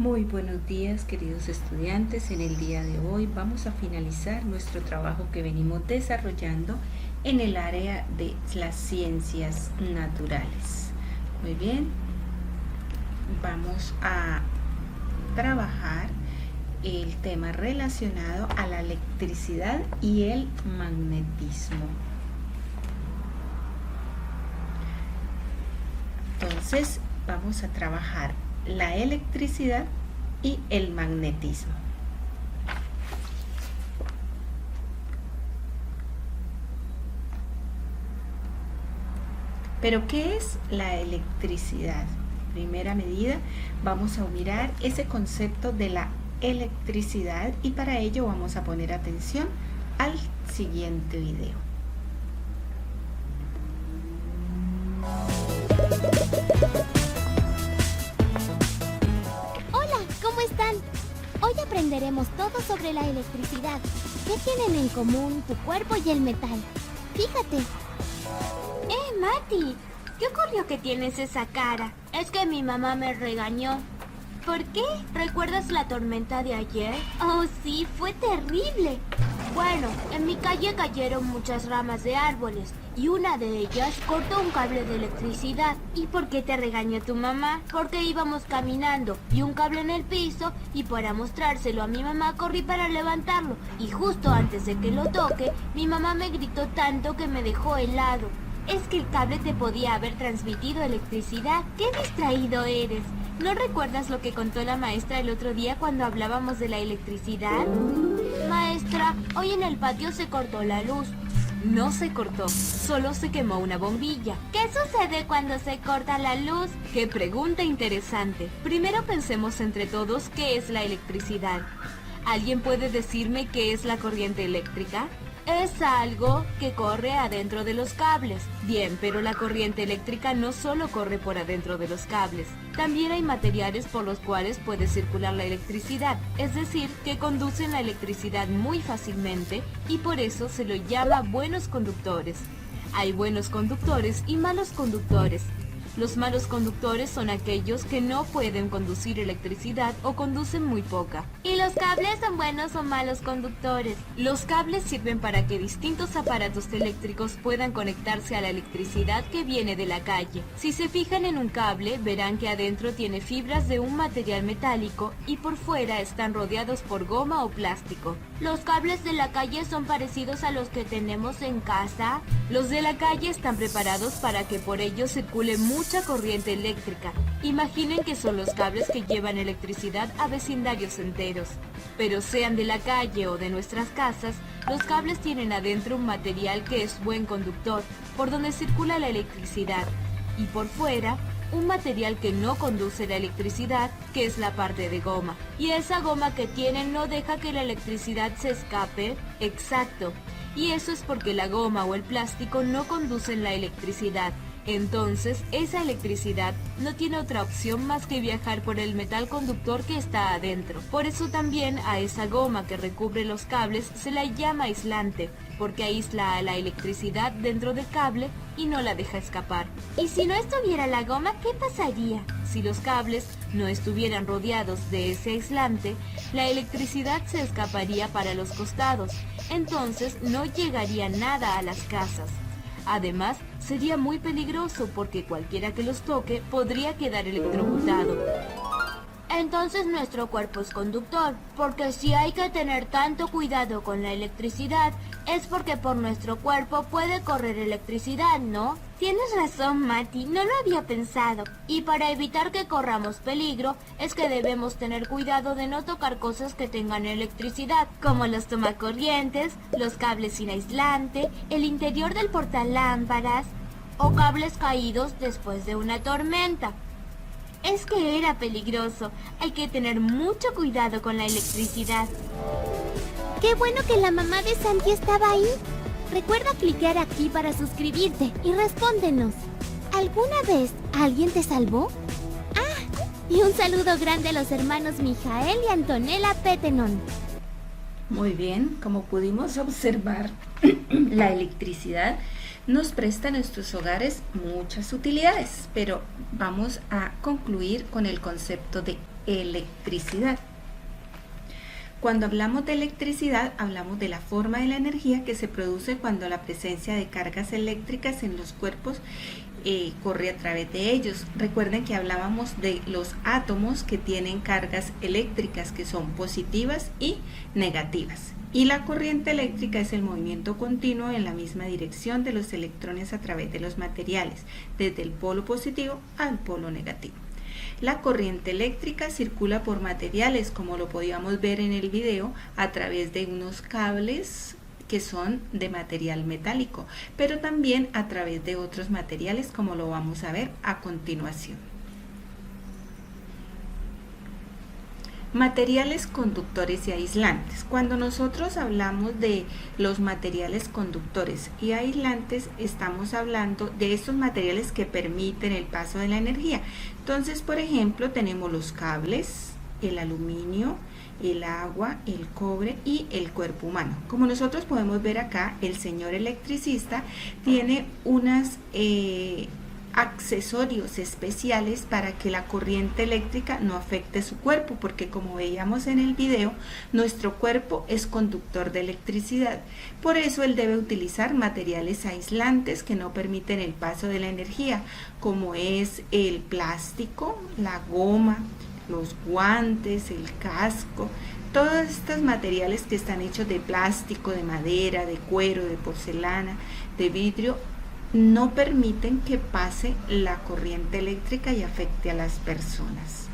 Muy buenos días, queridos estudiantes. En el día de hoy vamos a finalizar nuestro trabajo que venimos desarrollando en el área de las ciencias naturales. Muy bien, vamos a trabajar el tema relacionado a la electricidad y el magnetismo. Entonces, vamos a trabajar la electricidad y el magnetismo. Pero, ¿qué es la electricidad? Primera medida, vamos a mirar ese concepto de la electricidad y para ello vamos a poner atención al siguiente video. Hola, ¿cómo están? Hoy aprenderemos todo sobre la electricidad. ¿Qué tienen en común tu cuerpo y el metal? Fíjate. Mati, ¿qué ocurrió que tienes esa cara? Es que mi mamá me regañó. ¿Por qué? ¿Recuerdas la tormenta de ayer? Oh, sí, fue terrible. Bueno, en mi calle cayeron muchas ramas de árboles y una de ellas cortó un cable de electricidad. ¿Y por qué te regañó tu mamá? Porque íbamos caminando, vi un cable en el piso y para mostrárselo a mi mamá corrí para levantarlo y justo antes de que lo toque, mi mamá me gritó tanto que me dejó helado. Es que el cable te podía haber transmitido electricidad. ¡Qué distraído eres! ¿No recuerdas lo que contó la maestra el otro día cuando hablábamos de la electricidad? Maestra, hoy en el patio se cortó la luz. No se cortó, solo se quemó una bombilla. ¿Qué sucede cuando se corta la luz? ¡Qué pregunta interesante! Primero pensemos entre todos qué es la electricidad. ¿Alguien puede decirme qué es la corriente eléctrica? Es algo que corre adentro de los cables. Bien, pero la corriente eléctrica no solo corre por adentro de los cables. También hay materiales por los cuales puede circular la electricidad, es decir, que conducen la electricidad muy fácilmente y por eso se lo llama buenos conductores. Hay buenos conductores y malos conductores. Los malos conductores son aquellos que no pueden conducir electricidad o conducen muy poca. ¿Y los cables son buenos o malos conductores? Los cables sirven para que distintos aparatos eléctricos puedan conectarse a la electricidad que viene de la calle. Si se fijan en un cable, verán que adentro tiene fibras de un material metálico y por fuera están rodeados por goma o plástico. ¿Los cables de la calle son parecidos a los que tenemos en casa? Los de la calle están preparados para que por ellos circule mucha corriente eléctrica. Imaginen que son los cables que llevan electricidad a vecindarios enteros. Pero sean de la calle o de nuestras casas, los cables tienen adentro un material que es buen conductor, por donde circula la electricidad, y por fuera, un material que no conduce la electricidad, que es la parte de goma. Y esa goma que tienen no deja que la electricidad se escape. Exacto. Y eso es porque la goma o el plástico no conducen la electricidad. Entonces, esa electricidad no tiene otra opción más que viajar por el metal conductor que está adentro. Por eso también a esa goma que recubre los cables se la llama aislante, porque aísla a la electricidad dentro del cable y no la deja escapar. ¿Y si no estuviera la goma, qué pasaría? Si los cables no estuvieran rodeados de ese aislante, la electricidad se escaparía para los costados. Entonces no llegaría nada a las casas. Además, sería muy peligroso porque cualquiera que los toque podría quedar electrocutado. Entonces nuestro cuerpo es conductor, porque si hay que tener tanto cuidado con la electricidad, es porque por nuestro cuerpo puede correr electricidad, ¿no? Tienes razón, Mati, no lo había pensado. Y para evitar que corramos peligro, es que debemos tener cuidado de no tocar cosas que tengan electricidad, como los tomacorrientes, los cables sin aislante, el interior del portalámparas o cables caídos después de una tormenta. Es que era peligroso. Hay que tener mucho cuidado con la electricidad. ¡Qué bueno que la mamá de Santi estaba ahí! Recuerda clicar aquí para suscribirte y respóndenos. ¿Alguna vez alguien te salvó? ¡Ah! Y un saludo grande a los hermanos Mijael y Antonella Petenon. Muy bien, como pudimos observar, la electricidad nos presta a nuestros hogares muchas utilidades, pero vamos a concluir con el concepto de electricidad. Cuando hablamos de electricidad, hablamos de la forma de la energía que se produce cuando la presencia de cargas eléctricas en los cuerpos corre a través de ellos. Recuerden que hablábamos de los átomos que tienen cargas eléctricas que son positivas y negativas. Y la corriente eléctrica es el movimiento continuo en la misma dirección de los electrones a través de los materiales, desde el polo positivo al polo negativo. La corriente eléctrica circula por materiales, como lo podíamos ver en el video, a través de unos cables que son de material metálico, pero también a través de otros materiales, como lo vamos a ver a continuación. Materiales conductores y aislantes. Cuando nosotros hablamos de los materiales conductores y aislantes, estamos hablando de estos materiales que permiten el paso de la energía. Entonces, por ejemplo, tenemos los cables, el aluminio, el agua, el cobre y el cuerpo humano. Como nosotros podemos ver acá, el señor electricista tiene unas accesorios especiales para que la corriente eléctrica no afecte su cuerpo, porque como veíamos en el video, nuestro cuerpo es conductor de electricidad. Por eso él debe utilizar materiales aislantes que no permiten el paso de la energía, como es el plástico, la goma, los guantes, el casco, todos estos materiales que están hechos de plástico, de madera, de cuero, de porcelana, de vidrio, no permiten que pase la corriente eléctrica y afecte a las personas.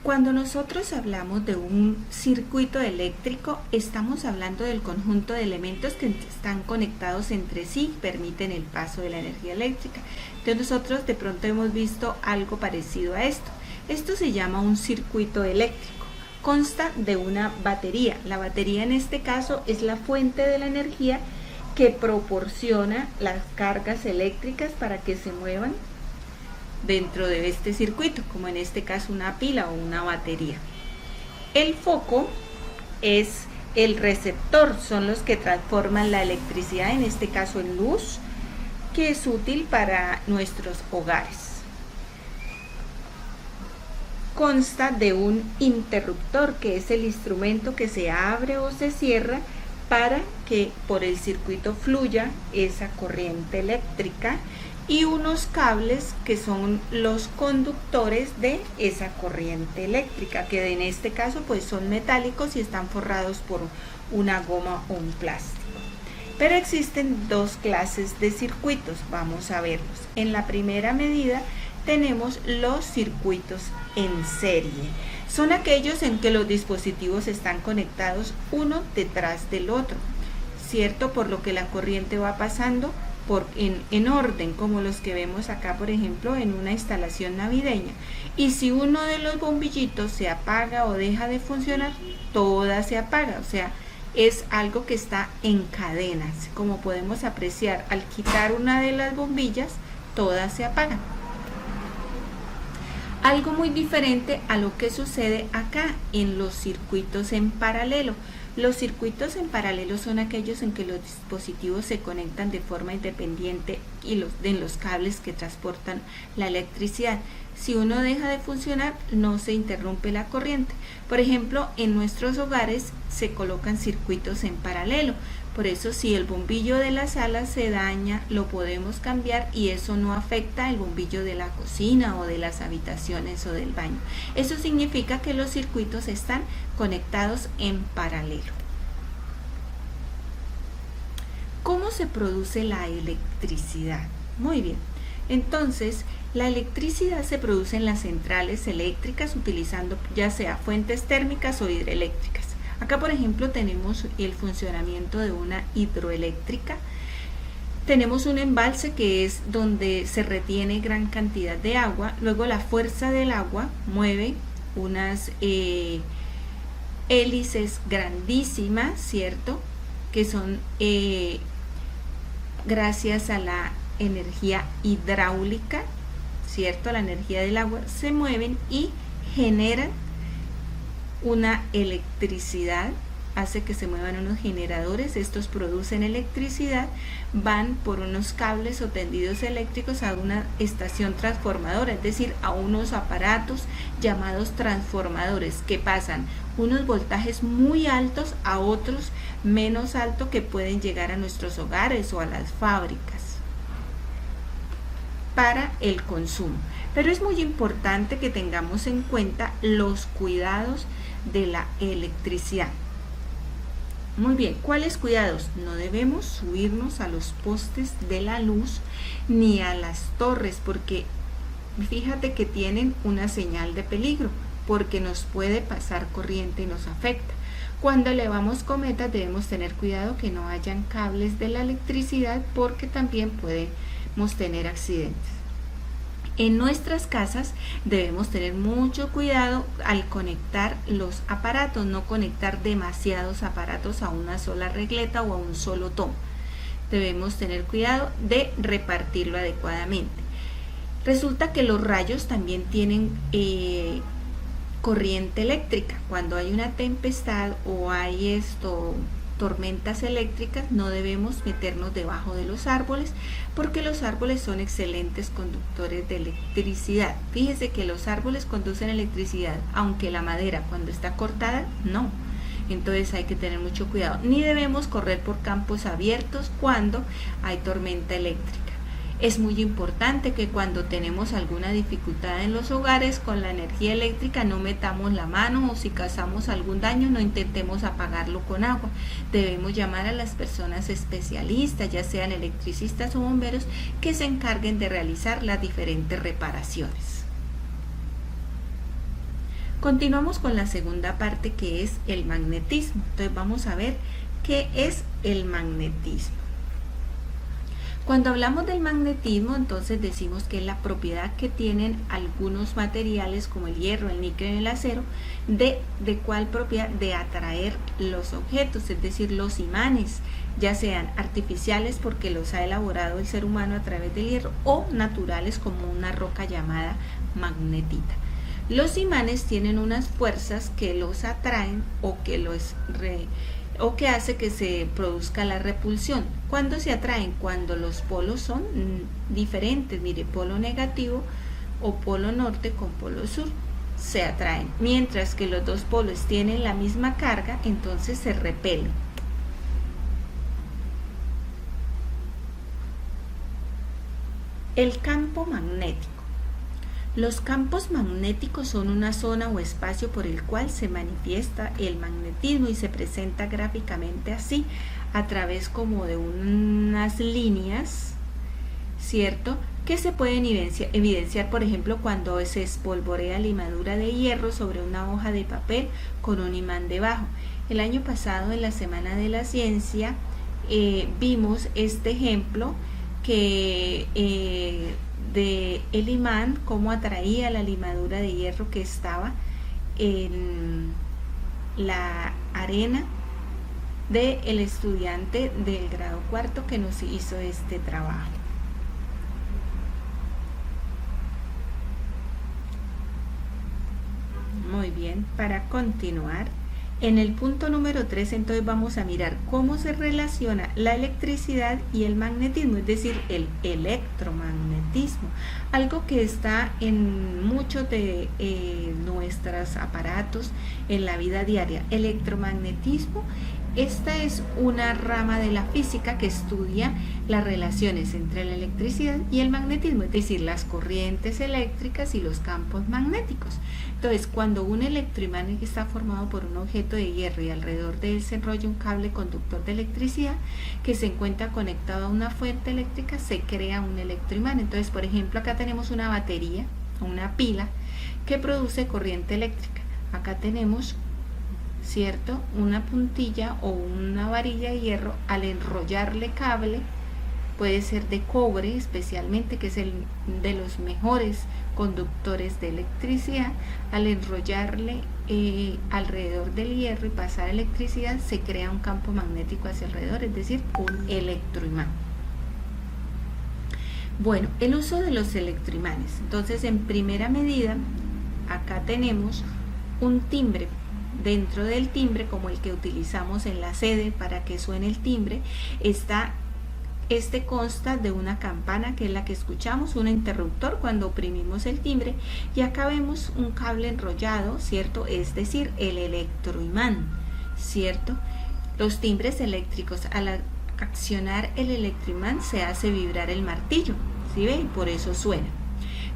Cuando nosotros hablamos de un circuito eléctrico, estamos hablando del conjunto de elementos que están conectados entre sí y permiten el paso de la energía eléctrica. Entonces nosotros de pronto hemos visto algo parecido a esto. Esto se llama un circuito eléctrico. Consta de una batería. La batería en este caso es la fuente de la energía que proporciona las cargas eléctricas para que se muevan dentro de este circuito, como en este caso una pila o una batería. El foco es el receptor, son los que transforman la electricidad, en este caso en luz, que es útil para nuestros hogares. Consta de un interruptor, que es el instrumento que se abre o se cierra para que por el circuito fluya esa corriente eléctrica, y unos cables que son los conductores de esa corriente eléctrica, que en este caso pues son metálicos y están forrados por una goma o un plástico. Pero existen dos clases de circuitos, vamos a verlos. En la primera medida tenemos los circuitos en serie. Son aquellos en que los dispositivos están conectados uno detrás del otro, ¿cierto? Por lo que la corriente va pasando en orden, como los que vemos acá, por ejemplo, en una instalación navideña. Y si uno de los bombillitos se apaga o deja de funcionar, toda se apaga, o sea, es algo que está en cadenas. Como podemos apreciar, al quitar una de las bombillas, todas se apagan. Algo muy diferente a lo que sucede acá en los circuitos en paralelo. Los circuitos en paralelo son aquellos en que los dispositivos se conectan de forma independiente y en los cables que transportan la electricidad. Si uno deja de funcionar, no se interrumpe la corriente. Por ejemplo, en nuestros hogares se colocan circuitos en paralelo. Por eso, si el bombillo de la sala se daña, lo podemos cambiar y eso no afecta el bombillo de la cocina o de las habitaciones o del baño. Eso significa que los circuitos están conectados en paralelo. ¿Cómo se produce la electricidad? Muy bien. Entonces, la electricidad se produce en las centrales eléctricas utilizando ya sea fuentes térmicas o hidroeléctricas. Acá, por ejemplo, tenemos el funcionamiento de una hidroeléctrica. Tenemos un embalse que es donde se retiene gran cantidad de agua. Luego la fuerza del agua mueve unas hélices grandísimas, ¿cierto? Que son gracias a la energía hidráulica, ¿cierto? La energía del agua, se mueven y generan una electricidad hace que se muevan unos generadores, estos producen electricidad, van por unos cables o tendidos eléctricos a una estación transformadora, es decir, a unos aparatos llamados transformadores que pasan unos voltajes muy altos a otros menos altos que pueden llegar a nuestros hogares o a las fábricas para el consumo. Pero es muy importante que tengamos en cuenta los cuidados de la electricidad. Muy bien, ¿cuáles cuidados? No debemos subirnos a los postes de la luz ni a las torres, porque fíjate que tienen una señal de peligro, porque nos puede pasar corriente y nos afecta. Cuando elevamos cometas debemos tener cuidado que no hayan cables de la electricidad, porque también podemos tener accidentes. En nuestras casas debemos tener mucho cuidado al conectar los aparatos, no conectar demasiados aparatos a una sola regleta o a un solo tomo. Debemos tener cuidado de repartirlo adecuadamente. Resulta que los rayos también tienen corriente eléctrica. Cuando hay una tempestad o hay tormentas eléctricas, no debemos meternos debajo de los árboles, porque los árboles son excelentes conductores de electricidad. Fíjese que los árboles conducen electricidad, aunque la madera cuando está cortada, no. Entonces hay que tener mucho cuidado. Ni debemos correr por campos abiertos cuando hay tormenta eléctrica. Es muy importante que cuando tenemos alguna dificultad en los hogares con la energía eléctrica no metamos la mano, o si causamos algún daño no intentemos apagarlo con agua. Debemos llamar a las personas especialistas, ya sean electricistas o bomberos, que se encarguen de realizar las diferentes reparaciones. Continuamos con la segunda parte, que es el magnetismo. Entonces vamos a ver qué es el magnetismo. Cuando hablamos del magnetismo, entonces decimos que es la propiedad que tienen algunos materiales como el hierro, el níquel y el acero, ¿de cuál propiedad? De atraer los objetos, es decir, los imanes, ya sean artificiales porque los ha elaborado el ser humano a través del hierro, o naturales como una roca llamada magnetita. Los imanes tienen unas fuerzas que los atraen o que hace que se produzca la repulsión. ¿Cuándo se atraen? Cuando los polos son diferentes, mire, polo negativo o polo norte con polo sur, se atraen. Mientras que los dos polos tienen la misma carga, entonces se repelen. El campo magnético. Los campos magnéticos son una zona o espacio por el cual se manifiesta el magnetismo y se presenta gráficamente así, a través como de unas líneas, ¿cierto?, que se pueden evidenciar, por ejemplo, cuando se espolvorea limadura de hierro sobre una hoja de papel con un imán debajo. El año pasado, en la Semana de la Ciencia, vimos este ejemplo que de el imán, cómo atraía la limadura de hierro que estaba en la arena del estudiante del grado cuarto que nos hizo este trabajo. Muy bien, para continuar, en el punto número 3, entonces vamos a mirar cómo se relaciona la electricidad y el magnetismo, es decir, el electromagnetismo, algo que está en muchos de nuestros aparatos en la vida diaria. Electromagnetismo, esta es una rama de la física que estudia las relaciones entre la electricidad y el magnetismo, es decir, las corrientes eléctricas y los campos magnéticos. Entonces, cuando un electroimán está formado por un objeto de hierro y alrededor de él se enrolla un cable conductor de electricidad que se encuentra conectado a una fuente eléctrica, se crea un electroimán. Entonces, por ejemplo, acá tenemos una batería, una pila, que produce corriente eléctrica. Acá tenemos, ¿cierto?, una puntilla o una varilla de hierro. Al enrollarle cable, puede ser de cobre especialmente, que es el de los mejores conductores de electricidad. Al enrollarle alrededor del hierro y pasar electricidad, se crea un campo magnético hacia alrededor, es decir, un electroimán. Bueno, el uso de los electroimanes. Entonces, en primera medida, acá tenemos un timbre, dentro del timbre, como el que utilizamos en la sede para que suene el timbre, este consta de una campana, que es la que escuchamos, un interruptor cuando oprimimos el timbre, y acá vemos un cable enrollado, ¿cierto? Es decir, el electroimán, ¿cierto? Los timbres eléctricos, al accionar el electroimán se hace vibrar el martillo, ¿sí ve? Y por eso suena.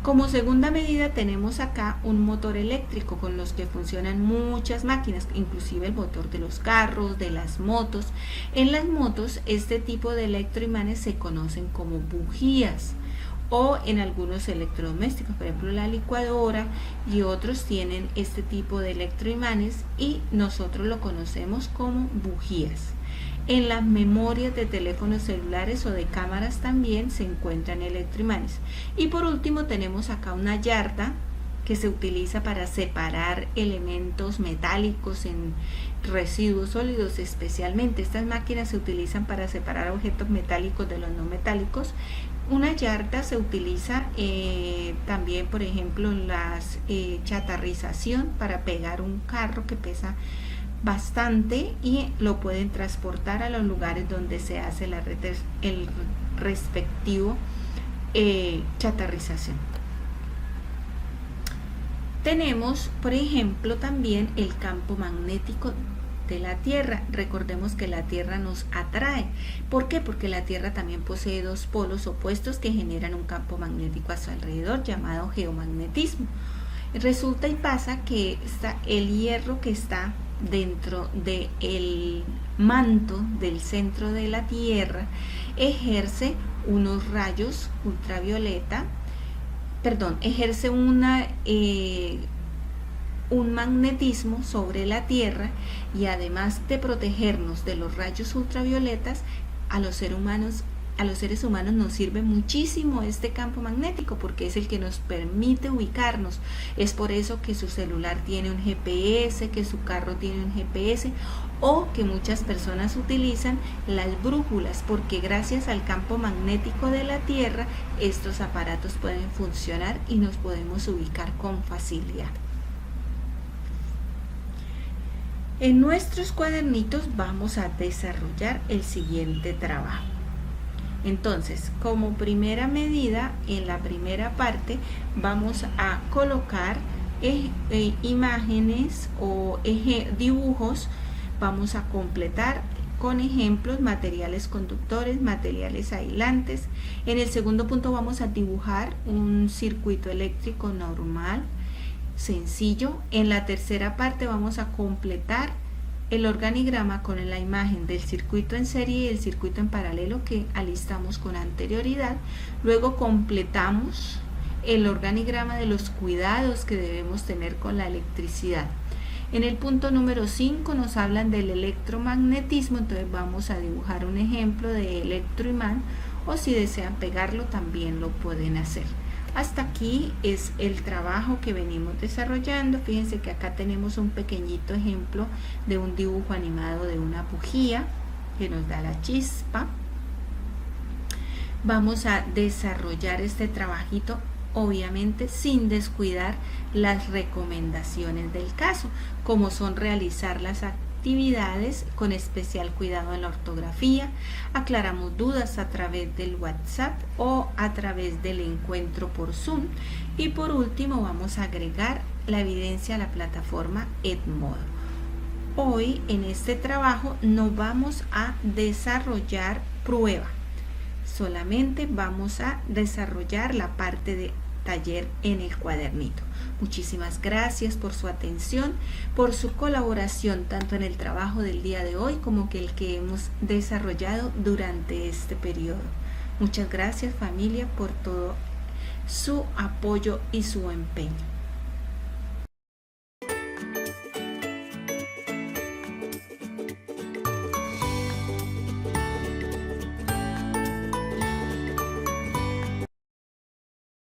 Como segunda medida tenemos acá un motor eléctrico con los que funcionan muchas máquinas, inclusive el motor de los carros, de las motos. En las motos este tipo de electroimanes se conocen como bujías, o en algunos electrodomésticos, por ejemplo la licuadora y otros tienen este tipo de electroimanes y nosotros lo conocemos como bujías. En las memorias de teléfonos celulares o de cámaras también se encuentran electroimanes. Y por último tenemos acá una yarda que se utiliza para separar elementos metálicos en residuos sólidos. Especialmente estas máquinas se utilizan para separar objetos metálicos de los no metálicos. Una yarda se utiliza también, por ejemplo, en la chatarrización, para pegar un carro que pesa bastante y lo pueden transportar a los lugares donde se hace el respectivo chatarrización. Tenemos, por ejemplo, también el campo magnético de la Tierra. Recordemos que la Tierra nos atrae. ¿Por qué? Porque la Tierra también posee dos polos opuestos que generan un campo magnético a su alrededor, llamado geomagnetismo. Resulta y pasa que el hierro que está dentro del manto del centro de la Tierra ejerce unos rayos ultravioleta, ejerce un magnetismo sobre la Tierra, y además de protegernos de los rayos ultravioletas, a los seres humanos nos sirve muchísimo este campo magnético, porque es el que nos permite ubicarnos. Es por eso que su celular tiene un GPS, que su carro tiene un GPS, o que muchas personas utilizan las brújulas, porque gracias al campo magnético de la Tierra estos aparatos pueden funcionar y nos podemos ubicar con facilidad. En nuestros cuadernitos vamos a desarrollar el siguiente trabajo. Entonces, como primera medida, en la primera parte vamos a colocar imágenes o dibujos. Vamos a completar con ejemplos: materiales conductores, materiales aislantes. En el segundo punto vamos a dibujar un circuito eléctrico normal, sencillo. En la tercera parte vamos a completar el organigrama con la imagen del circuito en serie y el circuito en paralelo que alistamos con anterioridad. Luego completamos el organigrama de los cuidados que debemos tener con la electricidad. En el punto número 5 nos hablan del electromagnetismo, entonces vamos a dibujar un ejemplo de electroimán, o si desean pegarlo también lo pueden hacer. Hasta aquí es el trabajo que venimos desarrollando. Fíjense que acá tenemos un pequeñito ejemplo de un dibujo animado de una bujía que nos da la chispa. Vamos a desarrollar este trabajito, obviamente sin descuidar las recomendaciones del caso, como son realizar las actividades con especial cuidado en la ortografía. Aclaramos dudas a través del WhatsApp o a través del encuentro por Zoom, y por último vamos a agregar la evidencia a la plataforma Edmodo. Hoy en este trabajo no vamos a desarrollar prueba, solamente vamos a desarrollar la parte de taller en el cuadernito. Muchísimas gracias por su atención, por su colaboración tanto en el trabajo del día de hoy como que el que hemos desarrollado durante este periodo. Muchas gracias, familia, por todo su apoyo y su empeño.